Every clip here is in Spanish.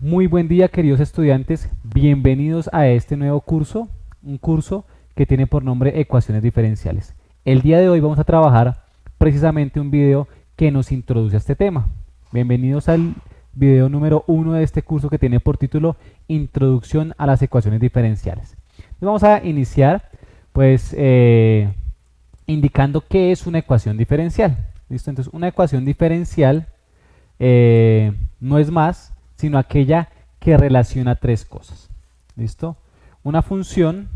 Muy buen día, queridos estudiantes, bienvenidos a este nuevo curso, un curso que tiene por nombre Ecuaciones Diferenciales. El día de hoy vamos a trabajar precisamente un video que nos introduce a este tema. Bienvenidos al video número 1 de este curso que tiene por título Introducción a las Ecuaciones Diferenciales. Entonces vamos a iniciar pues indicando qué es una ecuación diferencial. ¿Listo? Entonces una ecuación diferencial no es más sino aquella que relaciona tres cosas. ¿Listo? Una función,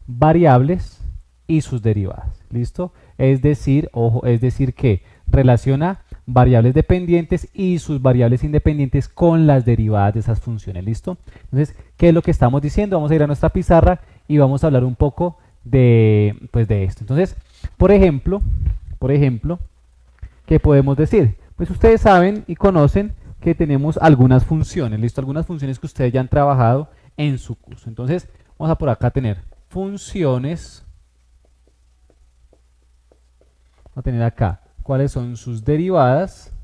variables y sus derivadas. ¿Listo? Es decir, ojo, es decir que relaciona variables dependientes y sus variables independientes con las derivadas de esas funciones. ¿Listo? Entonces, ¿qué es lo que estamos diciendo? Vamos a ir a nuestra pizarra y vamos a hablar un poco de esto. Entonces, por ejemplo, ¿qué podemos decir? Pues ustedes saben y conocen que tenemos algunas funciones, ¿listo? Algunas funciones que ustedes ya han trabajado en su curso. Entonces, vamos a por acá tener funciones. Vamos a tener acá cuáles son sus derivadas.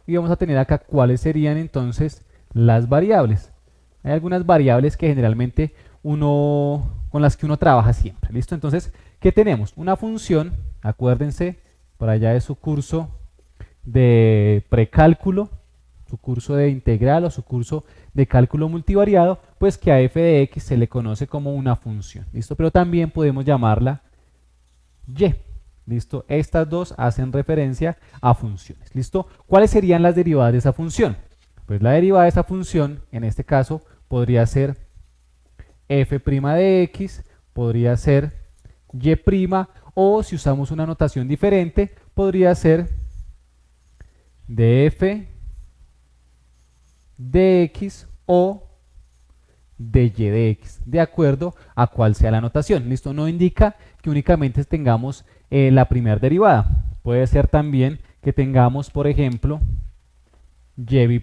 Y vamos a tener acá cuáles serían entonces las variables. Hay algunas variables que generalmente con las que uno trabaja siempre, ¿listo? Entonces, ¿qué tenemos? Una función, acuérdense, por allá de su curso de precálculo, su curso de integral o su curso de cálculo multivariado, pues que a f de x se le conoce como una función, ¿listo? Pero también podemos llamarla y, ¿listo? Estas dos hacen referencia a funciones, ¿listo? ¿Cuáles serían las derivadas de esa función? Pues la derivada de esa función, en este caso, podría ser f' de x, podría ser y', o si usamos una notación diferente, podría ser de f de x o de y de x, de acuerdo a cuál sea la notación. ¿Listo? No indica que únicamente tengamos la primera derivada. Puede ser también que tengamos, por ejemplo, y',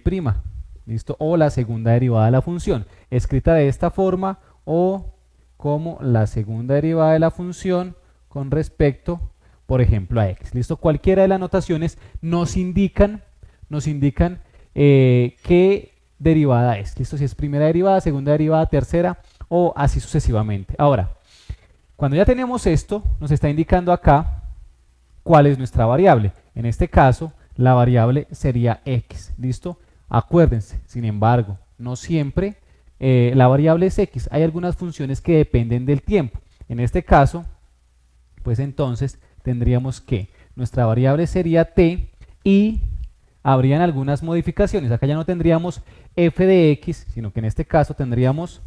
¿listo? O la segunda derivada de la función, escrita de esta forma o como la segunda derivada de la función con respecto, por ejemplo, a x. ¿Listo? Cualquiera de las notaciones nos indican qué derivada es. ¿Listo? Si es primera derivada, segunda derivada, tercera o así sucesivamente. Ahora, cuando ya tenemos esto, nos está indicando acá cuál es nuestra variable. En este caso, la variable sería x. ¿Listo? Acuérdense, sin embargo, no siempre la variable es x. Hay algunas funciones que dependen del tiempo. En este caso, pues entonces tendríamos que nuestra variable sería t y habrían algunas modificaciones. Acá ya no tendríamos f de x, sino que en este caso tendríamos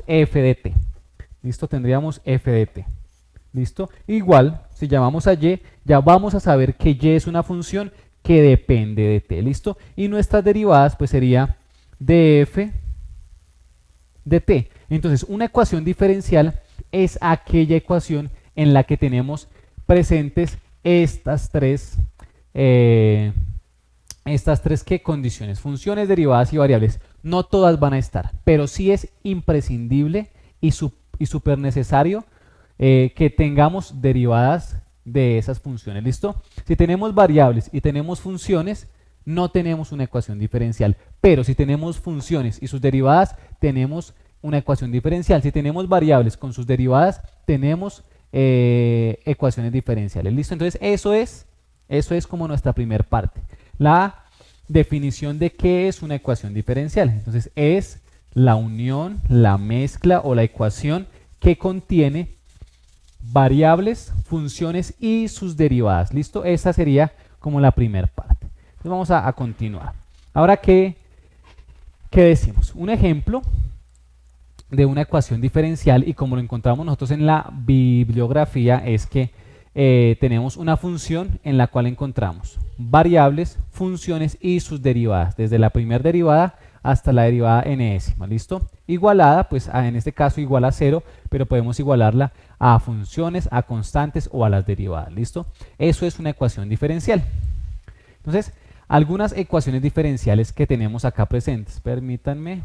f de t. ¿Listo? Tendríamos f de t. ¿Listo? Igual, si llamamos a y, ya vamos a saber que y es una función que depende de t. ¿Listo? Y nuestras derivadas pues sería df de t. Entonces, una ecuación diferencial es aquella ecuación en la que tenemos presentes estas tres ¿qué? Condiciones, funciones, derivadas y variables. No todas van a estar, pero sí es imprescindible y súper necesario que tengamos derivadas de esas funciones. ¿Listo? Si tenemos variables y tenemos funciones, no tenemos una ecuación diferencial, pero si tenemos funciones y sus derivadas, tenemos una ecuación diferencial. Si tenemos variables con sus derivadas, tenemos ecuaciones diferenciales. ¿Listo? Entonces eso es como nuestra primera parte. La definición de qué es una ecuación diferencial. Entonces es la unión, la mezcla o la ecuación que contiene variables, funciones y sus derivadas. ¿Listo? Esa sería como la primera parte. Entonces vamos a continuar. Ahora, ¿qué decimos? Un ejemplo de una ecuación diferencial, y como lo encontramos nosotros en la bibliografía, es que tenemos una función en la cual encontramos variables, funciones y sus derivadas, desde la primera derivada hasta la derivada enésima, ¿listo? Igualada, pues en este caso igual a 0, pero podemos igualarla a funciones, a constantes o a las derivadas, ¿listo? Eso es una ecuación diferencial. Entonces, algunas ecuaciones diferenciales que tenemos acá presentes, permítanme,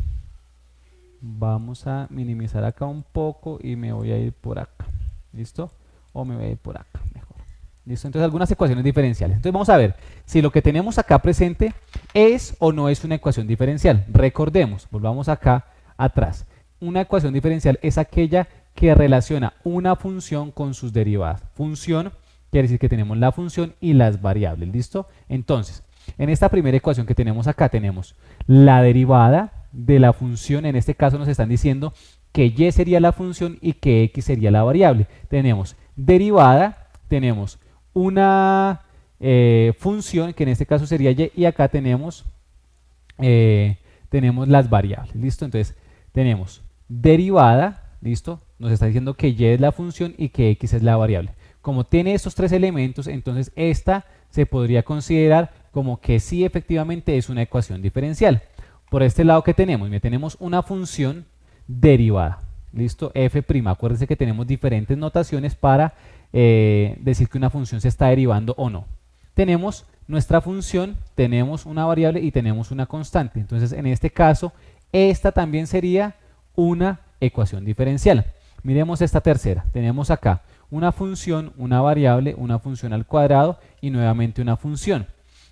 vamos a minimizar acá un poco y me voy a ir por acá, ¿listo? O me voy a ir por acá, mejor. ¿Listo? Entonces algunas ecuaciones diferenciales. Entonces vamos a ver si lo que tenemos acá presente es o no es una ecuación diferencial. Recordemos, volvamos acá atrás. Una ecuación diferencial es aquella que relaciona una función con sus derivadas. Función quiere decir que tenemos la función y las variables, ¿listo? Entonces, en esta primera ecuación que tenemos acá tenemos la derivada de la función. En este caso nos están diciendo que y sería la función y que x sería la variable. Tenemos derivada, tenemos una función que en este caso sería y, y acá tenemos las variables, ¿listo? Entonces tenemos derivada, ¿listo? Nos está diciendo que y es la función y que x es la variable. Como tiene estos tres elementos, entonces esta se podría considerar como que sí efectivamente es una ecuación diferencial. Por este lado que tenemos, tenemos una función derivada, ¿listo? F', acuérdense que tenemos diferentes notaciones para decir que una función se está derivando o no. Tenemos nuestra función, tenemos una variable y tenemos una constante. Entonces, en este caso, esta también sería una ecuación diferencial. Miremos esta tercera. Tenemos acá una función, una variable, una función al cuadrado y nuevamente una función.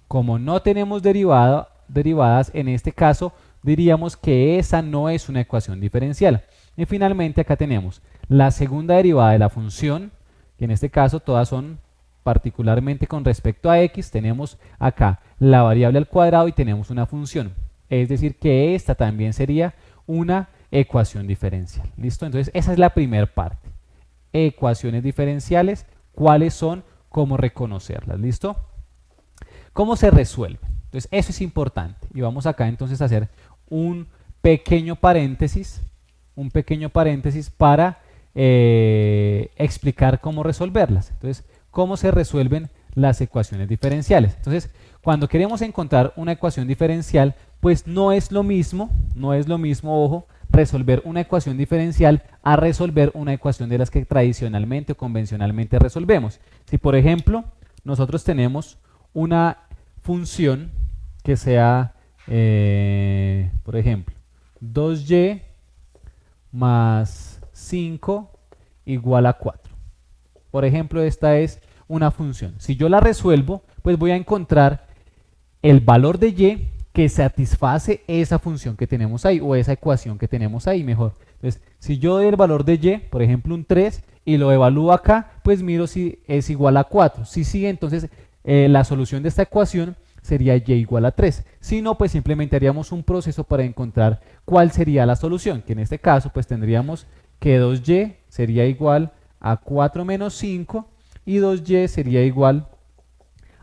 Como no tenemos derivadas, en este caso diríamos que esa no es una ecuación diferencial. Y finalmente acá tenemos la segunda derivada de la función, que en este caso todas son particularmente con respecto a x. Tenemos acá la variable al cuadrado y tenemos una función. Es decir que esta también sería una ecuación diferencial. ¿Listo? Entonces esa es la primera parte. Ecuaciones diferenciales, ¿cuáles son? ¿Cómo reconocerlas? ¿Listo? ¿Cómo se resuelve? Entonces eso es importante. Y vamos acá entonces a hacer un pequeño paréntesis para explicar cómo resolverlas. Entonces, ¿cómo se resuelven las ecuaciones diferenciales? Entonces, cuando queremos encontrar una ecuación diferencial, pues no es lo mismo, ojo, resolver una ecuación diferencial a resolver una ecuación de las que tradicionalmente o convencionalmente resolvemos. Si, por ejemplo, nosotros tenemos una función que sea, por ejemplo, 2y más 5 igual a 4. Por ejemplo, esta es una función. Si yo la resuelvo, pues voy a encontrar el valor de y que satisface esa función que tenemos ahí, o esa ecuación que tenemos ahí, mejor. Entonces, si yo doy el valor de y, por ejemplo un 3, y lo evalúo acá, pues miro si es igual a 4. Si sí, entonces la solución de esta ecuación sería y igual a 3. Si no, pues simplemente haríamos un proceso para encontrar cuál sería la solución, que en este caso pues tendríamos que 2y sería igual a 4 menos 5 y 2y sería igual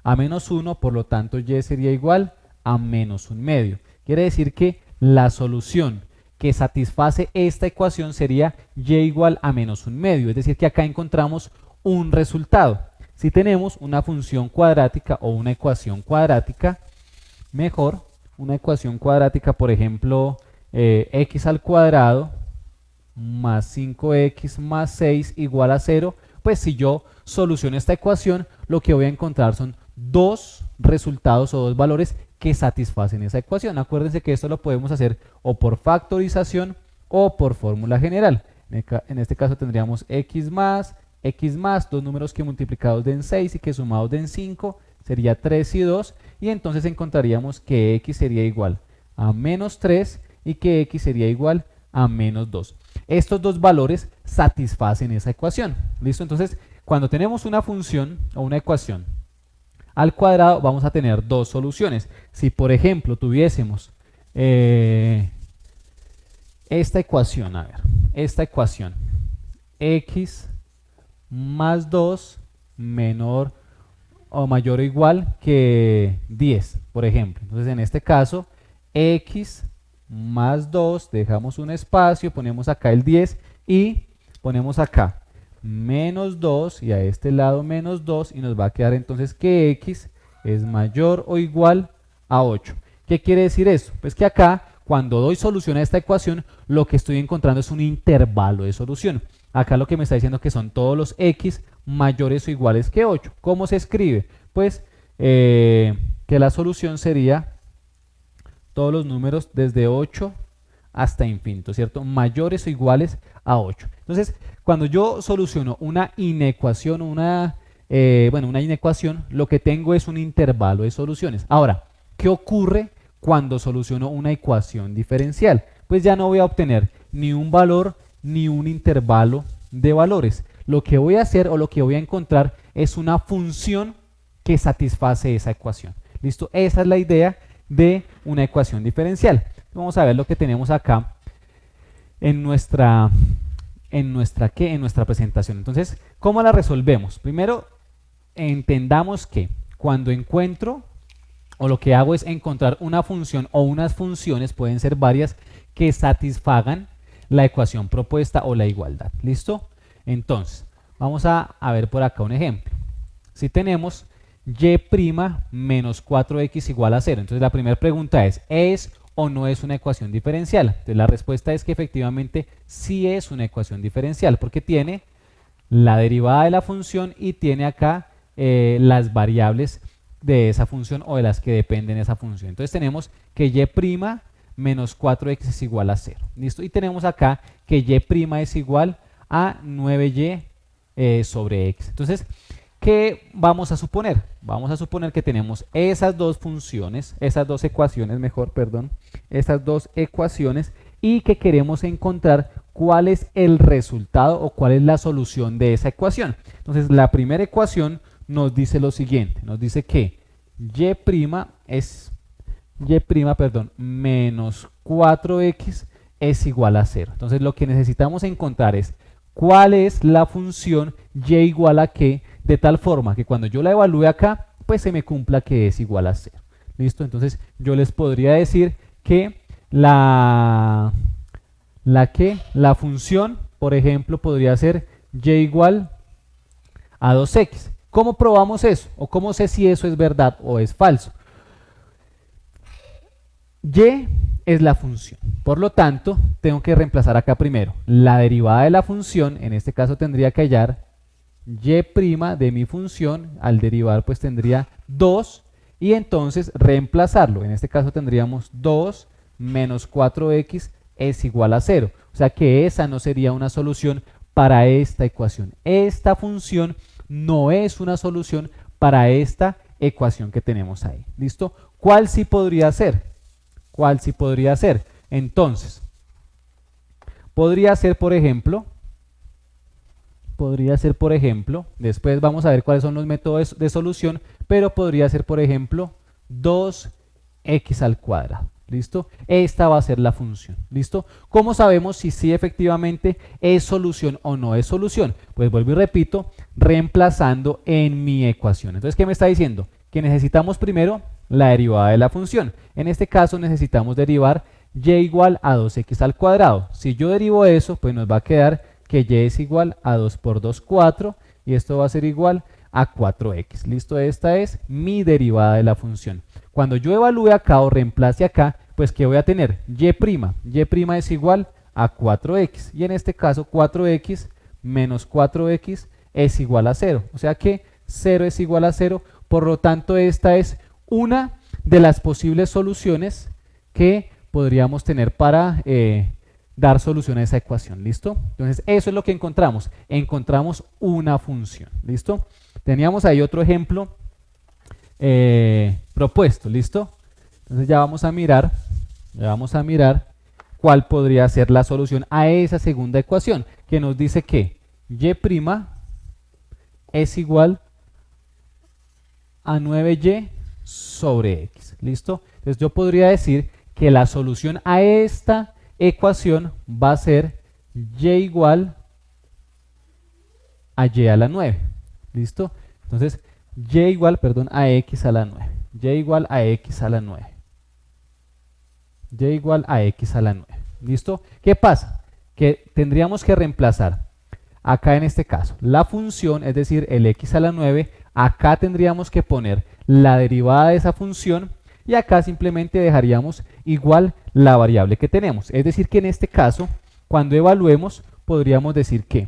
a menos 1, por lo tanto y sería igual a menos 1/2. Quiere decir que la solución que satisface esta ecuación sería y igual a menos 1/2, es decir que acá encontramos un resultado. Si tenemos una función cuadrática o una ecuación cuadrática, mejor, una ecuación cuadrática, por ejemplo, x al cuadrado más 5x más 6 igual a 0, pues si yo soluciono esta ecuación, lo que voy a encontrar son dos resultados o dos valores que satisfacen esa ecuación. Acuérdense que esto lo podemos hacer o por factorización o por fórmula general. En este caso tendríamos x más, dos números que multiplicados den 6 y que sumados den 5 sería 3 y 2, y entonces encontraríamos que x sería igual a menos 3 y que x sería igual a menos 2. Estos dos valores satisfacen esa ecuación. ¿Listo? Entonces, cuando tenemos una función o una ecuación al cuadrado, vamos a tener dos soluciones. Si, por ejemplo, tuviésemos esta ecuación, esta ecuación, x más 2 menor o mayor o igual que 10, por ejemplo. Entonces, en este caso, x más 2, dejamos un espacio, ponemos acá el 10 y ponemos acá menos 2 y a este lado menos 2, y nos va a quedar entonces que x es mayor o igual a 8. ¿Qué quiere decir eso? Pues que acá, cuando doy solución a esta ecuación, lo que estoy encontrando es un intervalo de solución. Acá lo que me está diciendo que son todos los x mayores o iguales que 8. ¿Cómo se escribe? Pues que la solución sería todos los números desde 8 hasta infinito, ¿cierto? Mayores o iguales a 8. Entonces, cuando yo soluciono una inecuación, una bueno, una inecuación, lo que tengo es un intervalo de soluciones. Ahora, ¿qué ocurre cuando soluciono una ecuación diferencial? Pues ya no voy a obtener ni un valor ni un intervalo de valores. Lo que voy a hacer o lo que voy a encontrar es una función que satisface esa ecuación. ¿Listo? Esa es la idea de una ecuación diferencial. Vamos a ver lo que tenemos acá en nuestra presentación. Entonces, ¿cómo la resolvemos? Primero, entendamos que cuando encuentro, o lo que hago es encontrar una función o unas funciones, pueden ser varias, que satisfagan la ecuación propuesta o la igualdad. ¿Listo? Entonces, vamos a ver por acá un ejemplo. Si tenemos y' menos 4x igual a 0. Entonces la primera pregunta ¿es o no es una ecuación diferencial? Entonces la respuesta es que efectivamente sí es una ecuación diferencial, porque tiene la derivada de la función y tiene acá las variables de esa función o de las que dependen de esa función. Entonces tenemos que y' menos 4x es igual a 0. ¿Listo? Y tenemos acá que y' es igual a 9y sobre x. Entonces, ¿qué vamos a suponer? Vamos a suponer que tenemos esas dos funciones, esas dos ecuaciones, esas dos ecuaciones, y que queremos encontrar cuál es el resultado o cuál es la solución de esa ecuación. Entonces, la primera ecuación nos dice lo siguiente, nos dice que y' es menos 4x es igual a 0. Entonces, lo que necesitamos encontrar es cuál es la función y igual a qué, de tal forma que cuando yo la evalúe acá, pues se me cumpla que es igual a 0. ¿Listo? Entonces yo les podría decir que la función, por ejemplo, podría ser y igual a 2x. ¿Cómo probamos eso? ¿O cómo sé si eso es verdad o es falso? Y es la función. Por lo tanto, tengo que reemplazar acá primero la derivada de la función. En este caso tendría que hallar y' de mi función. Al derivar pues tendría 2 y entonces reemplazarlo. En este caso tendríamos 2 menos 4x es igual a 0. O sea que esa no sería una solución para esta ecuación. Esta función no es una solución para esta ecuación que tenemos ahí. ¿Listo? ¿Cuál sí podría ser? ¿Cuál sí podría ser? Entonces, podría ser, por ejemplo, después vamos a ver cuáles son los métodos de solución, pero podría ser, por ejemplo, 2x al cuadrado. ¿Listo? Esta va a ser la función. ¿Listo? ¿Cómo sabemos si sí efectivamente es solución o no es solución? Pues vuelvo y repito, reemplazando en mi ecuación. Entonces, ¿qué me está diciendo? Que necesitamos primero la derivada de la función. En este caso necesitamos derivar y igual a 2x al cuadrado. Si yo derivo eso, pues nos va a quedar que y es igual a 2 por 2, 4, y esto va a ser igual a 4x. ¿Listo? Esta es mi derivada de la función. Cuando yo evalúe acá o reemplace acá, pues ¿qué voy a tener? Y'. Y' es igual a 4x. Y en este caso 4x menos 4x es igual a 0. O sea que 0 es igual a 0. Por lo tanto, esta es una de las posibles soluciones que podríamos tener para dar solución a esa ecuación. ¿Listo? Entonces, eso es lo que encontramos. Encontramos una función. ¿Listo? Teníamos ahí otro ejemplo propuesto. ¿Listo? Entonces ya vamos a mirar cuál podría ser la solución a esa segunda ecuación, que nos dice que y' es igual a 9y sobre x. ¿Listo? Entonces yo podría decir que la solución a esta ecuación va a ser y igual a y a la 9. ¿Listo? Entonces y igual, a x a la 9. Y igual a x a la 9. Y igual a x a la 9. ¿Listo? ¿Qué pasa? Que tendríamos que reemplazar acá en este caso la función, es decir, el x a la 9. Acá tendríamos que poner la derivada de esa función y acá simplemente dejaríamos igual la variable que tenemos. Es decir, que en este caso, cuando evaluemos, podríamos decir que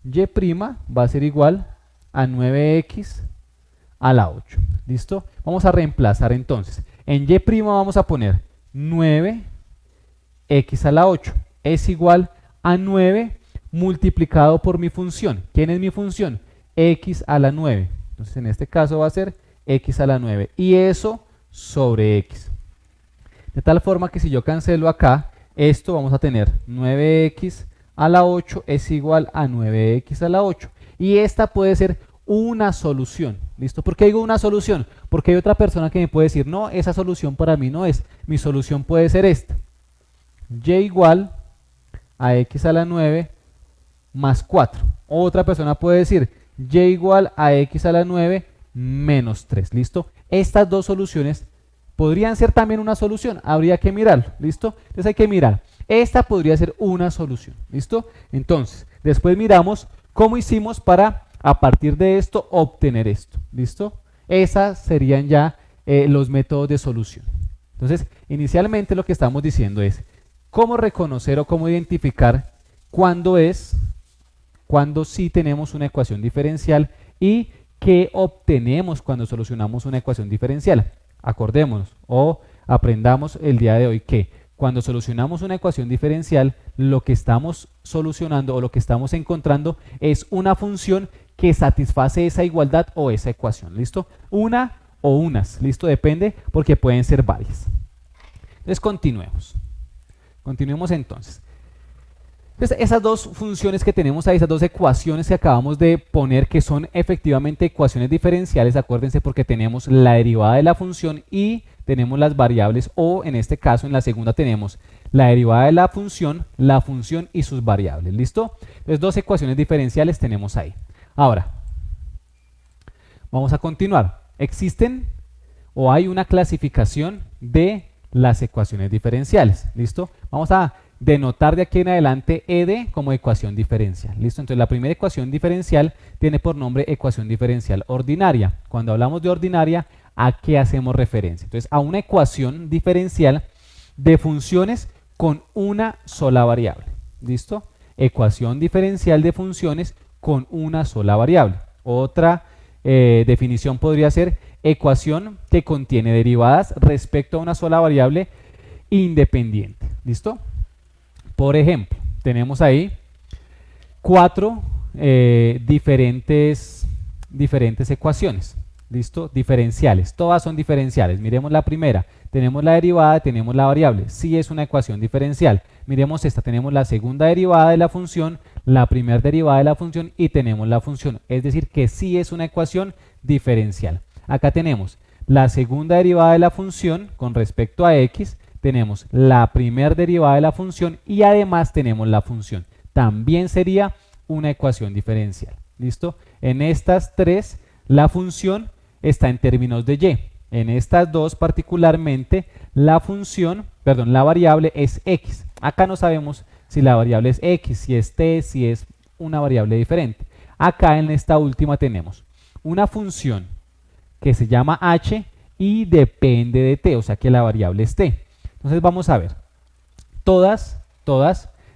y' va a ser igual a 9x a la 8. ¿Listo? Vamos a reemplazar entonces. En y' vamos a poner 9x a la 8 es igual a 9 multiplicado por mi función. ¿Quién es mi función? x a la 9. Entonces en este caso va a ser x a la 9. Y eso sobre x. De tal forma que si yo cancelo acá, esto vamos a tener 9x a la 8 es igual a 9x a la 8. Y esta puede ser una solución. ¿Listo? ¿Por qué digo una solución? Porque hay otra persona que me puede decir, no, esa solución para mí no es. Mi solución puede ser esta. Y igual a x a la 9 más 4. Otra persona puede decir y igual a x a la 9 menos 3. ¿Listo? Estas dos soluciones podrían ser también una solución. Habría que mirarlo. ¿Listo? Entonces hay que mirar. Esta podría ser una solución. ¿Listo? Entonces, después miramos cómo hicimos para, a partir de esto, obtener esto. ¿Listo? Esas serían ya los métodos de solución. Entonces, inicialmente lo que estamos diciendo es cómo reconocer o cómo identificar cuándo sí tenemos una ecuación diferencial y qué obtenemos cuando solucionamos una ecuación diferencial. Acordémonos o aprendamos el día de hoy que cuando solucionamos una ecuación diferencial, lo que estamos solucionando o lo que estamos encontrando es una función que satisface esa igualdad o esa ecuación. ¿Listo? Una o unas. ¿Listo? Depende porque pueden ser varias. Entonces continuemos. Continuemos entonces. Entonces, esas dos funciones que tenemos ahí, esas dos ecuaciones que acabamos de poner, que son efectivamente ecuaciones diferenciales, acuérdense porque tenemos la derivada de la función y tenemos las variables, o en este caso, en la segunda tenemos la derivada de la función y sus variables, ¿listo? Entonces, dos ecuaciones diferenciales tenemos ahí. Ahora, vamos a continuar. Existen o hay una clasificación de las ecuaciones diferenciales, ¿listo? Vamos a denotar de aquí en adelante ED como ecuación diferencial. ¿Listo? Entonces la primera ecuación diferencial tiene por nombre ecuación diferencial ordinaria. Cuando hablamos de ordinaria, ¿a qué hacemos referencia? Entonces a una ecuación diferencial de funciones con una sola variable. ¿Listo? Ecuación diferencial de funciones con una sola variable. Otra definición podría ser ecuación que contiene derivadas respecto a una sola variable independiente. ¿Listo? Por ejemplo, tenemos ahí 4 diferentes ecuaciones, ¿listo? Diferenciales, todas son diferenciales. Miremos la primera, tenemos la derivada, tenemos la variable, sí es una ecuación diferencial. Miremos esta, tenemos la segunda derivada de la función, la primera derivada de la función y tenemos la función, es decir, que sí es una ecuación diferencial. Acá tenemos la segunda derivada de la función con respecto a x, tenemos la primera derivada de la función y además tenemos la función. También sería una ecuación diferencial. ¿Listo? En estas tres, la función está en términos de y. En estas dos particularmente, la variable es x. Acá no sabemos si la variable es x, si es t, si es una variable diferente. Acá en esta última tenemos una función que se llama h y depende de t, o sea que la variable es t. Entonces vamos a ver, todas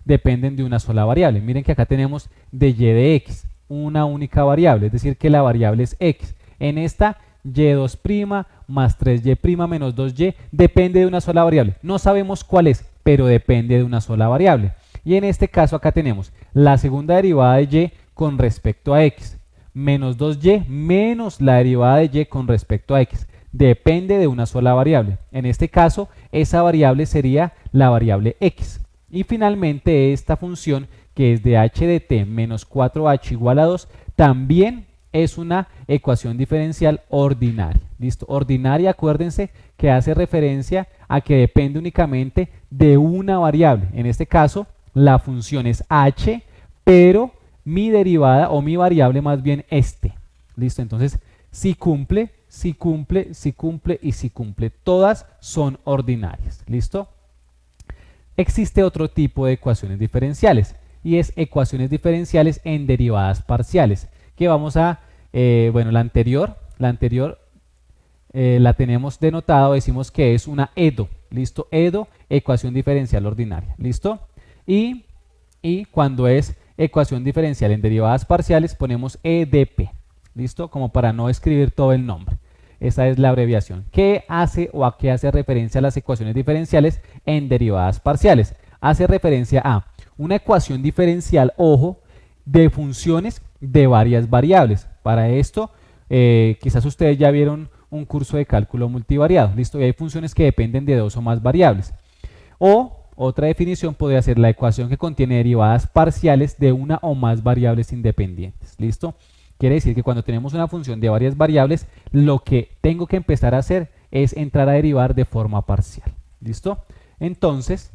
dependen de una sola variable. Miren que acá tenemos de y de x, una única variable, es decir que la variable es x. En esta y2' más 3y' menos 2y depende de una sola variable. No sabemos cuál es, pero depende de una sola variable. Y en este caso acá tenemos la segunda derivada de y con respecto a x, menos 2y menos la derivada de y con respecto a x. Depende de una sola variable. En este caso, esa variable sería la variable x. Y finalmente esta función que es de h de t menos 4h igual a 2 también es una ecuación diferencial ordinaria. ¿Listo? Ordinaria, acuérdense que hace referencia a que depende únicamente de una variable. En este caso, la función es h, pero mi derivada o mi variable más bien es t. ¿Listo? Entonces, si cumple, si cumple, si cumple y si cumple. Todas son ordinarias. ¿Listo? Existe otro tipo de ecuaciones diferenciales y es ecuaciones diferenciales en derivadas parciales. Que vamos a, la anterior la tenemos denotado, decimos que es una EDO. ¿Listo? EDO, ecuación diferencial ordinaria. ¿Listo? Y cuando es ecuación diferencial en derivadas parciales ponemos EDP. ¿Listo? Como para no escribir todo el nombre. Esa es la abreviación. ¿Qué hace o a qué hace referencia las ecuaciones diferenciales en derivadas parciales? Hace referencia a una ecuación diferencial, ojo, de funciones de varias variables. Para esto, quizás ustedes ya vieron un curso de cálculo multivariado, ¿listo? Y hay funciones que dependen de dos o más variables. O otra definición podría ser la ecuación que contiene derivadas parciales de una o más variables independientes, ¿listo? Quiere decir que cuando tenemos una función de varias variables, lo que tengo que empezar a hacer es entrar a derivar de forma parcial, ¿listo? Entonces,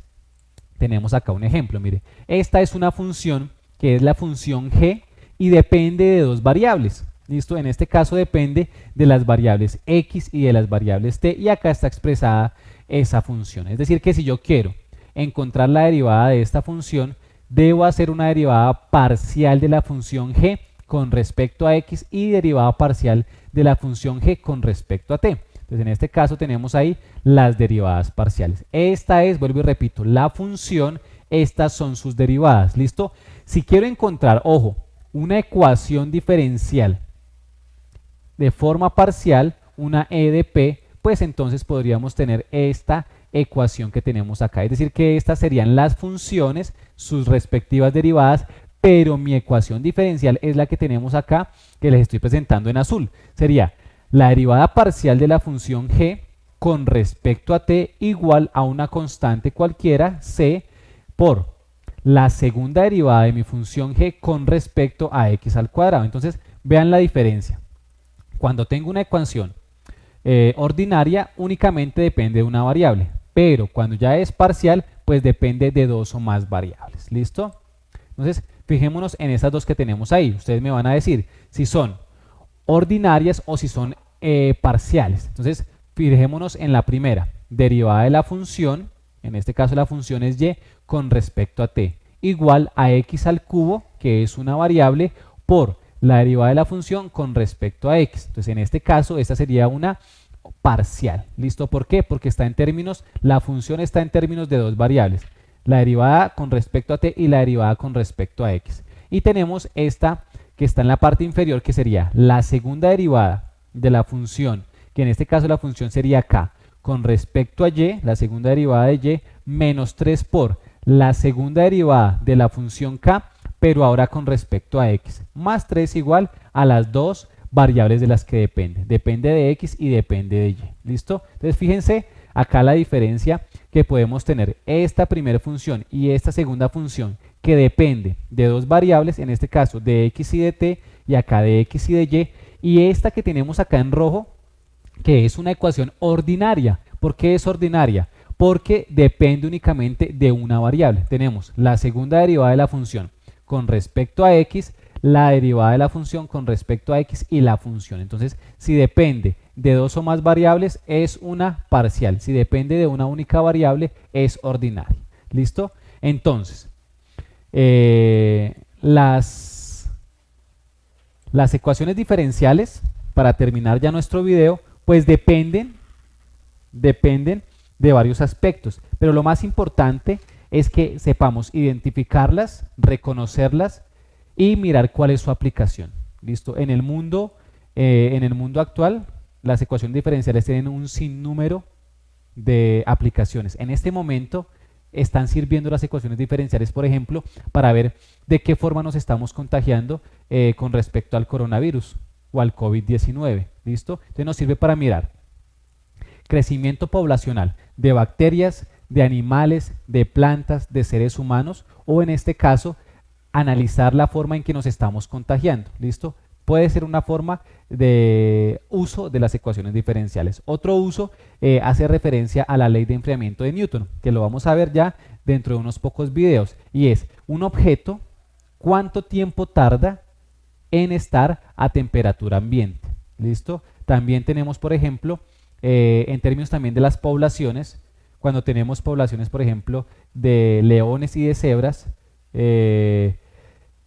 tenemos acá un ejemplo, mire, esta es una función que es la función g y depende de dos variables, ¿listo? En este caso depende de las variables x y de las variables t, y acá está expresada esa función. Es decir, que si yo quiero encontrar la derivada de esta función, debo hacer una derivada parcial de la función g con respecto a x y derivada parcial de la función g con respecto a t. Entonces en este caso tenemos ahí las derivadas parciales. Esta es, vuelvo y repito, la función, estas son sus derivadas, ¿listo? Si quiero encontrar, ojo, una ecuación diferencial de forma parcial, una e de p, pues entonces podríamos tener esta ecuación que tenemos acá. Es decir, que estas serían las funciones, sus respectivas derivadas, pero mi ecuación diferencial es la que tenemos acá, que les estoy presentando en azul. Sería la derivada parcial de la función g con respecto a t igual a una constante cualquiera, c, por la segunda derivada de mi función g con respecto a x al cuadrado. Entonces, vean la diferencia. Cuando tengo una ecuación ordinaria, únicamente depende de una variable, pero cuando ya es parcial, pues depende de dos o más variables. ¿Listo? Entonces, fijémonos en esas dos que tenemos ahí. Ustedes me van a decir si son ordinarias o si son parciales. Entonces, fijémonos en la primera, derivada de la función, en este caso la función es y con respecto a t, igual a x al cubo, que es una variable, por la derivada de la función con respecto a x. Entonces, en este caso, esta sería una parcial. ¿Listo? ¿Por qué? Porque está en términos, la función está en términos de dos variables, la derivada con respecto a t y la derivada con respecto a x. Y tenemos esta que está en la parte inferior, que sería la segunda derivada de la función, que en este caso la función sería k, con respecto a y, la segunda derivada de y, menos 3 por la segunda derivada de la función k, pero ahora con respecto a x, más 3 igual a las dos variables de las que depende. Depende de x y depende de y. ¿Listo? Entonces fíjense acá la diferencia que podemos tener. Esta primera función y esta segunda función que depende de dos variables, en este caso de x y de t, y acá de x y de y esta que tenemos acá en rojo, que es una ecuación ordinaria. ¿Por qué es ordinaria? Porque depende únicamente de una variable. Tenemos la segunda derivada de la función con respecto a x, la derivada de la función con respecto a x y la función. Entonces, si depende de dos o más variables, es una parcial. Si depende de una única variable, es ordinaria. ¿Listo? Entonces, las ecuaciones diferenciales, para terminar ya nuestro video, pues dependen de varios aspectos, pero lo más importante es que sepamos identificarlas, reconocerlas y mirar cuál es su aplicación. ¿Listo? En el mundo actual, las ecuaciones diferenciales tienen un sinnúmero de aplicaciones. En este momento están sirviendo las ecuaciones diferenciales, por ejemplo, para ver de qué forma nos estamos contagiando con respecto al coronavirus o al COVID-19. ¿Listo? Entonces nos sirve para mirar crecimiento poblacional de bacterias, de animales, de plantas, de seres humanos, o en este caso, analizar la forma en que nos estamos contagiando. ¿Listo? Puede ser una forma de uso de las ecuaciones diferenciales. Otro uso hace referencia a la ley de enfriamiento de Newton, que lo vamos a ver ya dentro de unos pocos videos, y es un objeto, ¿cuánto tiempo tarda en estar a temperatura ambiente? ¿Listo? También tenemos, por ejemplo, en términos también de las poblaciones, cuando tenemos poblaciones, por ejemplo, de leones y de cebras,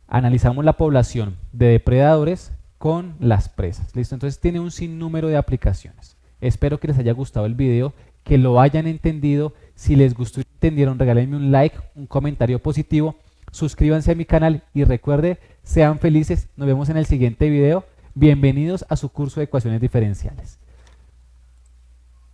analizamos la población de depredadores con las presas. ¿Listo? Entonces tiene un sinnúmero de aplicaciones. Espero que les haya gustado el video, que lo hayan entendido. Si les gustó y entendieron, regálenme un like, un comentario positivo, suscríbanse a mi canal y recuerde, sean felices. Nos vemos en el siguiente video. Bienvenidos a su curso de ecuaciones diferenciales.